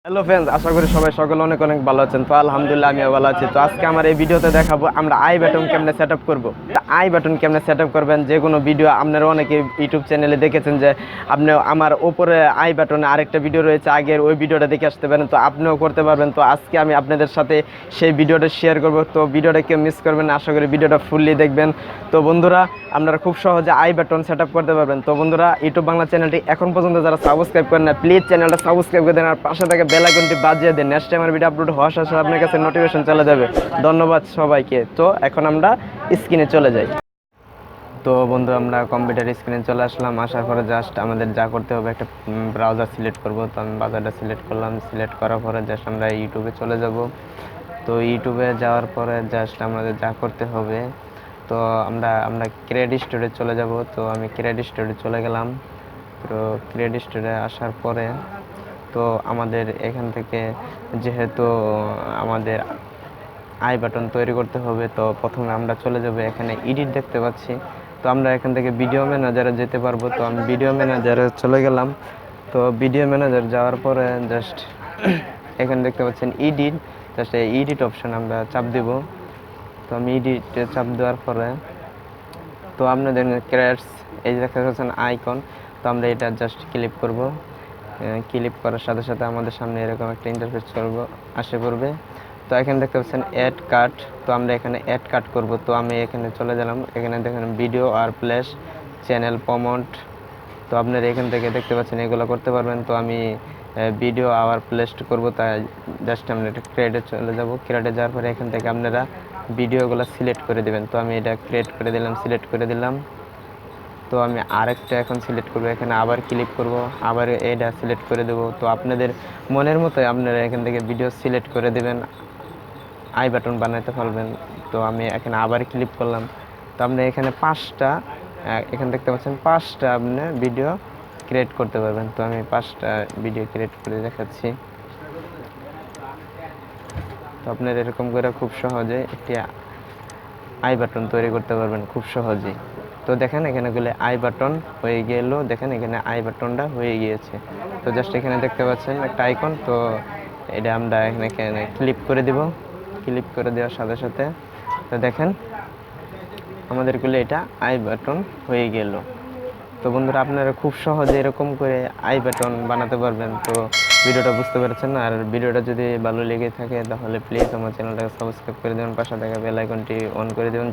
Hello friends, আশা করি সবাই সকলে অনেক অনেক ভালো আছেন। তো আলহামদুলিল্লাহ আমিও ভালো আছি। তো আজকে আমার এই ভিডিওতে দেখাবো আমরা আই বাটন কেমনে সেট আপ করবো। তা আই বাটন কেমনে সেট আপ করবেন, যে কোনো ভিডিও আপনারা অনেকে ইউটিউব চ্যানেলে দেখেছেন যে আপনি আমার ওপরে আই বাটনে আরেকটা ভিডিও রয়েছে, আগের ওই ভিডিওটা দেখে আসতে পারেন। তো আপনিও করতে পারবেন। তো আজকে আমি আপনাদের সাথে সেই ভিডিওটা শেয়ার করব। তো ভিডিওটা কেউ মিস করবেন না, আশা করি ভিডিওটা ফুললি দেখবেন। তো বন্ধুরা, আপনারা খুব সহজে আই বাটন সেট আপ করতে পারবেন। তো বন্ধুরা, ইউটিউব বাংলা চ্যানেলটি এখন পর্যন্ত যারা সাবস্ক্রাইব করেন না, প্লিজ চ্যানেলটা সাবস্ক্রাইব করে দেন আর পাশে থেকে বেল আইকনটি বাজিয়ে দেন। নেক্সট টাইম ভিডিও আপলোড হওয়ার সাথে সাথে আপনার কাছে নোটিফিকেশন চলে যাবে। ধন্যবাদ সবাইকে। তো এখন আমরা স্ক্রিনে চলে যাই। তো বন্ধু, আমরা কম্পিউটার স্ক্রিনে চলে আসলাম। আসার পরে জাস্ট আমাদের যা করতে হবে, একটা ব্রাউজার সিলেক্ট করব। তো আমি ব্রাউজারটা সিলেক্ট করলাম। সিলেক্ট করার পরে জাস্ট আমরা ইউটিউবে চলে যাব। তো ইউটিউবে যাওয়ার পরে জাস্ট আমাদের যা করতে হবে, তো আমরা ক্রিয়েট স্টোরে চলে যাব। তো আমি ক্রিয়েট স্টোরে চলে গেলাম। তো ক্রিয়েট স্টোরে আসার পরে তো আমাদের এখান থেকে যেহেতু আমাদের আই বাটন তৈরি করতে হবে, তো প্রথমে আমরা চলে যাব, এখানে এডিট দেখতে পাচ্ছি। তো আমরা এখান থেকে ভিডিও ম্যানেজারে যেতে পারবো। তো আমি ভিডিও ম্যানেজারে চলে গেলাম। তো ভিডিও ম্যানেজার যাওয়ার পরে জাস্ট এখানে দেখতে পাচ্ছেন এডিট, জাস্ট এই এডিট অপশন আমরা চাপ দেব। তো আমি এডিটে চাপ দেওয়ার পরে তো আপনাদের ক্রিয়েটস এই যে দেখতে পাচ্ছেন আইকন, তো আমরা এটা জাস্ট ক্লিক করব। ক্লিক করার সাথে সাথে আমাদের সামনে এরকম একটা ইন্টারফেস আসে পড়বে। তো এখানে দেখতে পাচ্ছেন অ্যাড কাট, তো আমরা এখানে অ্যাড কাট করব। তো আমি এখানে চলে গেলাম। এখানে দেখেন ভিডিও আর প্লেস চ্যানেল প্রমোট। তো আপনারা এখান থেকে দেখতে পাচ্ছেন এগুলো করতে পারবেন। তো আমি ভিডিও আবার প্লেস করব, তাই জাস্ট আমরা এটা ক্রিয়েটে চলে যাব। ক্রিয়েটে যাওয়ার পরে এখান থেকে আপনারা ভিডিওগুলো সিলেক্ট করে দেবেন। তো আমি এটা ক্রিয়েট করে দিলাম, সিলেক্ট করে দিলাম। তো আমি আরেকটা এখন সিলেক্ট করব, এখানে আবার ক্লিক করব, আবার এটা সিলেক্ট করে দেব। তো আপনাদের মনের মতোই আপনারা এখান থেকে ভিডিও সিলেক্ট করে দেবেন, আই বাটন বানাতে পারবেন। তো আমি এখানে আবার ক্লিক করলাম। তো আপনি এখানে এখানে দেখতে পাচ্ছেন 5টা আপনি ভিডিও ক্রিয়েট করতে পারবেন। তো আমি 5টা ভিডিও ক্রিয়েট করে দেখাচ্ছি। তো আপনার এরকম করে খুব সহজে একটি আই বাটন তৈরি করতে পারবেন খুব সহজেই। তো দেখেন এখানে গেলে আই বাটন হয়ে গেল, দেখেন এখানে আই বাটনটা হয়ে গিয়েছে। তো জাস্ট এখানে দেখতে পাচ্ছেন একটা আইকন, তো এটা আমরা এখানে ক্লিক করে দিব। ক্লিক করে দেওয়ার সাথে সাথে তো দেখেন আমাদের গুলো এটা আই বাটন হয়ে গেল। তো বন্ধুরা, আপনারা খুব সহজে এরকম করে আই বাটন বানাতে পারবেন। তো ভিডিওটা বুঝতে পেরেছেন না? আর ভিডিওটা যদি ভালো লেগে থাকে তাহলে প্লিজ আমার চ্যানেলটাকে সাবস্ক্রাইব করে দেবেন, পাশে থাকা বেল আইকনটি অন করে দেবেন।